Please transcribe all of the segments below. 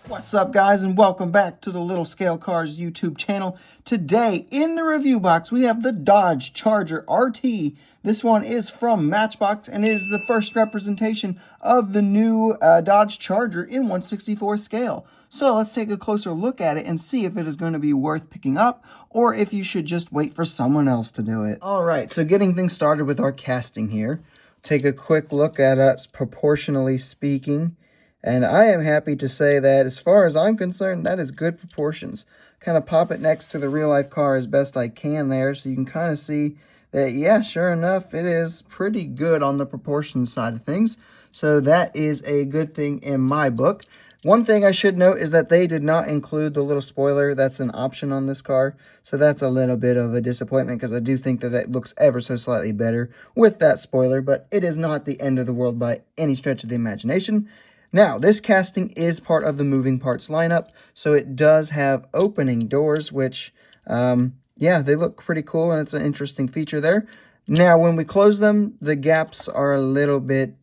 What's up, guys, and welcome back to the Little Scale Cars YouTube channel. Today, in the review box, we have the Dodge Charger RT. This one is from Matchbox, and it is the first representation of the new Dodge Charger in 1/64 scale. So let's take a closer look at it and see if it is going to be worth picking up, or if you should just wait for someone else to do it. Alright, so getting things started with our casting here. Take a quick look at us proportionally speaking. And I am happy to say that, as far as I'm concerned, that is good proportions. Kind of pop it next to the real-life car as best I can there, so you can kind of see that, yeah, sure enough, it is pretty good on the proportion side of things. So that is a good thing in my book. One thing I should note is that they did not include the little spoiler. That's an option on this car. So that's a little bit of a disappointment, because I do think that it looks ever so slightly better with that spoiler. But it is not the end of the world by any stretch of the imagination. Now, this casting is part of the moving parts lineup, so it does have opening doors, which, yeah, they look pretty cool, and it's an interesting feature there. Now, when we close them, the gaps are a little bit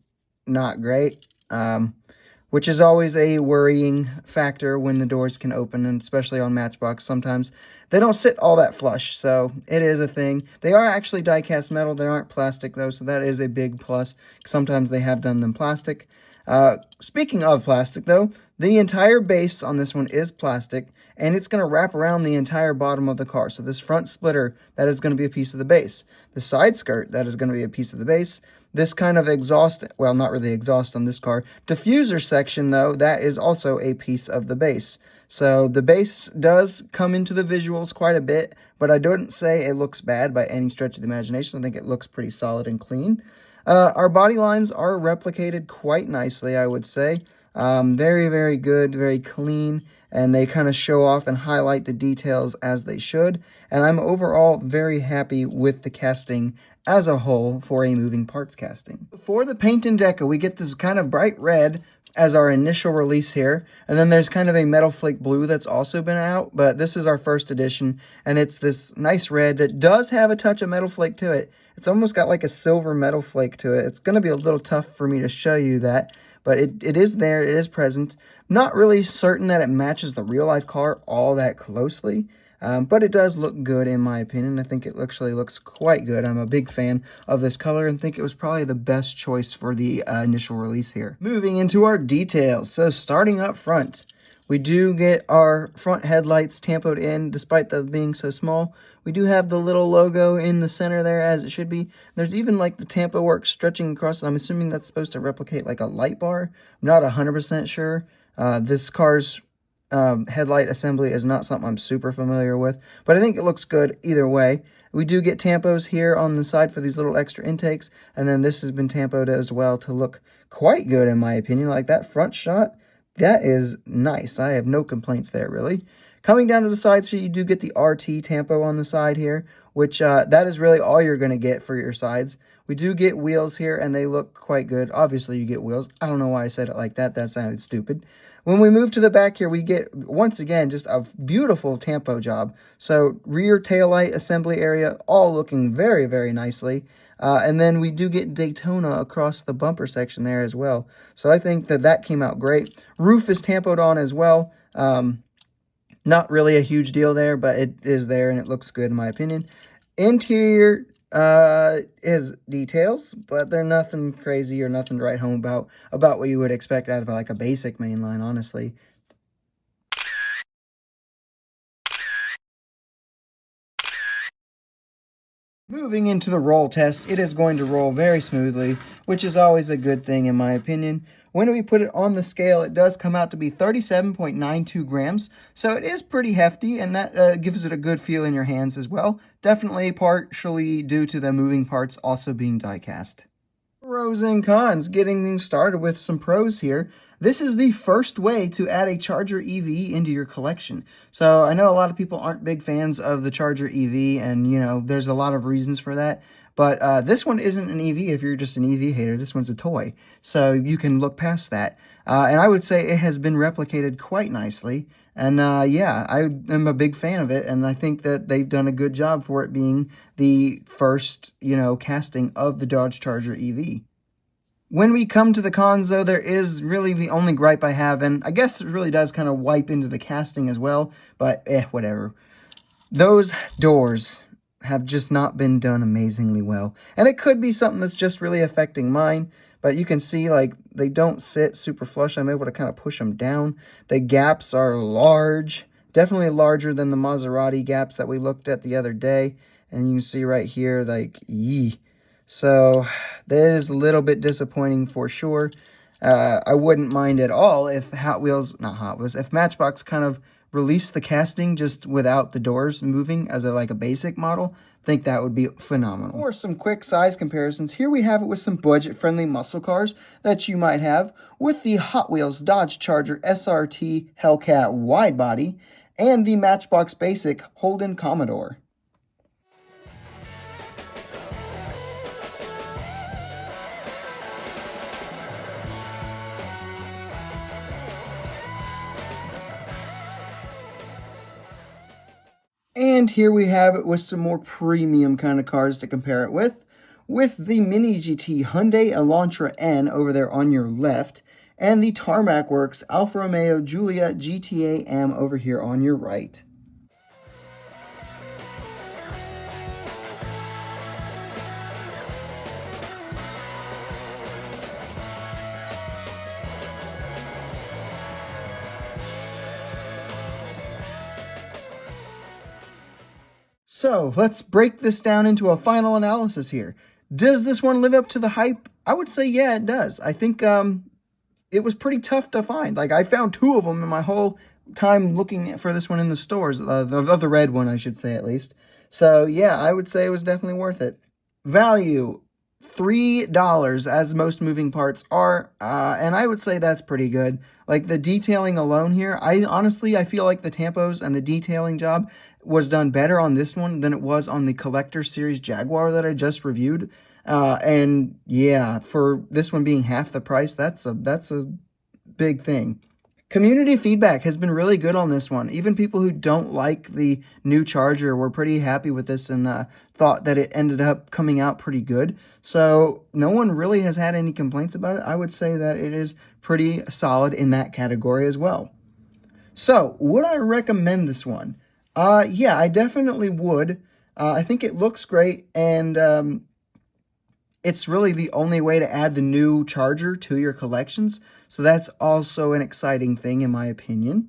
not great, which is always a worrying factor when the doors can open, and especially on Matchbox. Sometimes they don't sit all that flush, so it is a thing. They are actually die-cast metal. They aren't plastic, though, so that is a big plus. Sometimes they have done them plastic. Speaking of plastic, though, the entire base on this one is plastic, and it's going to wrap around the entire bottom of the car. So this front splitter, that is going to be a piece of the base. The side skirt, that is going to be a piece of the base. This kind of exhaust, well, not really exhaust on this car, diffuser section, though, that is also a piece of the base. So the base does come into the visuals quite a bit, but I don't say it looks bad by any stretch of the imagination. I think it looks pretty solid and clean. Our body lines are replicated quite nicely, I would say. Very, very good, very clean, and they kind of show off and highlight the details as they should. And I'm overall very happy with the casting as a whole for a moving parts casting. For the paint and deco, we get this kind of bright red as our initial release here, and then there's kind of a metal flake blue that's also been out, but this is our first edition, and it's this nice red that does have a touch of metal flake to it. It's almost got like a silver metal flake to it. It's going to be a little tough for me to show you that, but it is there, it is present. Not really certain that it matches the real-life car all that closely, but it does look good in my opinion. I think it actually looks quite good. I'm a big fan of this color and think it was probably the best choice for the initial release here. Moving into our details. So starting up front, we do get our front headlights tampoed in despite them being so small. We do have the little logo in the center there as it should be. There's even like the tampo work stretching across it. I'm assuming that's supposed to replicate like a light bar. I'm not 100% sure. This car's headlight assembly is not something I'm super familiar with, but I think it looks good either way. We do get tampos here on the side for these little extra intakes, and then this has been tampoed as well to look quite good in my opinion. Like that front shot, that is nice. I have no complaints there really. Coming down to the sides here, you do get the RT tampo on the side here, which that is really all you're going to get for your sides. We do get wheels here, and they look quite good. Obviously, you get wheels. I don't know why I said it like that. That sounded stupid. When we move to the back here, we get, once again, just a beautiful tampo job. So rear taillight assembly area, all looking very, very nicely. And then we do get Daytona across the bumper section there as well. So I think that that came out great. Roof is tampoed on as well. Not really a huge deal there, but it is there and it looks good in my opinion. Interior is details, but they're nothing crazy or nothing to write home about what you would expect out of like a basic mainline, honestly. Moving into the roll test, it is going to roll very smoothly, which is always a good thing in my opinion. When we put it on the scale, it does come out to be 37.92 grams, so it is pretty hefty, and that gives it a good feel in your hands as well. Definitely partially due to the moving parts also being die-cast. Pros and cons, getting things started with some pros here. This is the first way to add a Charger EV into your collection. So I know a lot of people aren't big fans of the Charger EV, and you know, there's a lot of reasons for that. But this one isn't an EV if you're just an EV hater. This one's a toy. So you can look past that. And I would say it has been replicated quite nicely. And yeah, I am a big fan of it. And I think that they've done a good job for it being the first, casting of the Dodge Charger EV. When we come to the cons, though, there is really the only gripe I have, and I guess it really does kind of wipe into the casting as well, but whatever. Those doors have just not been done amazingly well. And it could be something that's just really affecting mine, but you can see, like, they don't sit super flush. I'm able to kind of push them down. The gaps are large, definitely larger than the Maserati gaps that we looked at the other day. And you can see right here, like, yee. So that is a little bit disappointing for sure. I wouldn't mind at all if if Matchbox kind of released the casting just without the doors moving as like a basic model. I think that would be phenomenal. For some quick size comparisons, here we have it with some budget-friendly muscle cars that you might have with the Hot Wheels Dodge Charger SRT Hellcat wide body and the Matchbox Basic Holden Commodore. And here we have it with some more premium kind of cars to compare it with the Mini GT Hyundai Elantra N over there on your left, and the Tarmac Works Alfa Romeo Giulia GTA M over here on your right. So let's break this down into a final analysis here. Does this one live up to the hype? I would say, yeah, it does. I think it was pretty tough to find. Like, I found 2 of them in my whole time looking for this one in the stores, the red one, I should say, at least. So yeah, I would say it was definitely worth it. Value, $3 as most moving parts are, and I would say that's pretty good. Like, the detailing alone here, I feel like the tampos and the detailing job was done better on this one than it was on the Collector Series Jaguar that I just reviewed. And yeah, for this one being half the price, that's a big thing. Community feedback has been really good on this one. Even people who don't like the new Charger were pretty happy with this and thought that it ended up coming out pretty good. So no one really has had any complaints about it. I would say that it is pretty solid in that category as well. So would I recommend this one? Yeah, I definitely would. I think it looks great, and it's really the only way to add the new Charger to your collections, so that's also an exciting thing in my opinion.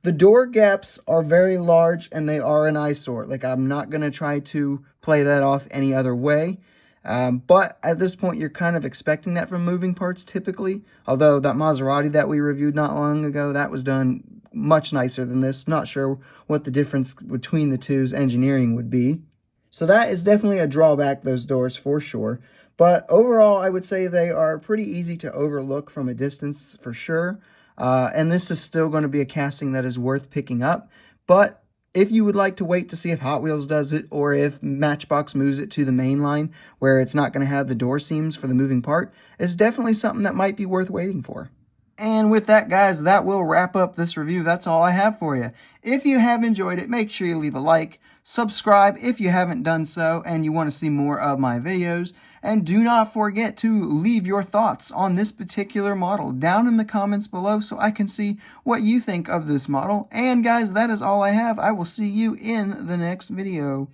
The door gaps are very large, and they are an eyesore. Like, I'm not going to try to play that off any other way. But at this point, you're kind of expecting that from moving parts typically. Although that Maserati that we reviewed not long ago, that was done much nicer than this. Not sure what the difference between the two's engineering would be. So that is definitely a drawback, those doors, for sure. But overall, I would say they are pretty easy to overlook from a distance for sure. And this is still going to be a casting that is worth picking up. But if you would like to wait to see if Hot Wheels does it, or if Matchbox moves it to the main line where it's not going to have the door seams for the moving part, it's definitely something that might be worth waiting for. And with that, guys, that will wrap up this review. That's all I have for you. If you have enjoyed it, make sure you leave a like, subscribe if you haven't done so and you want to see more of my videos, and do not forget to leave your thoughts on this particular model down in the comments below so I can see what you think of this model. And guys, that is all I have. I will see you in the next video.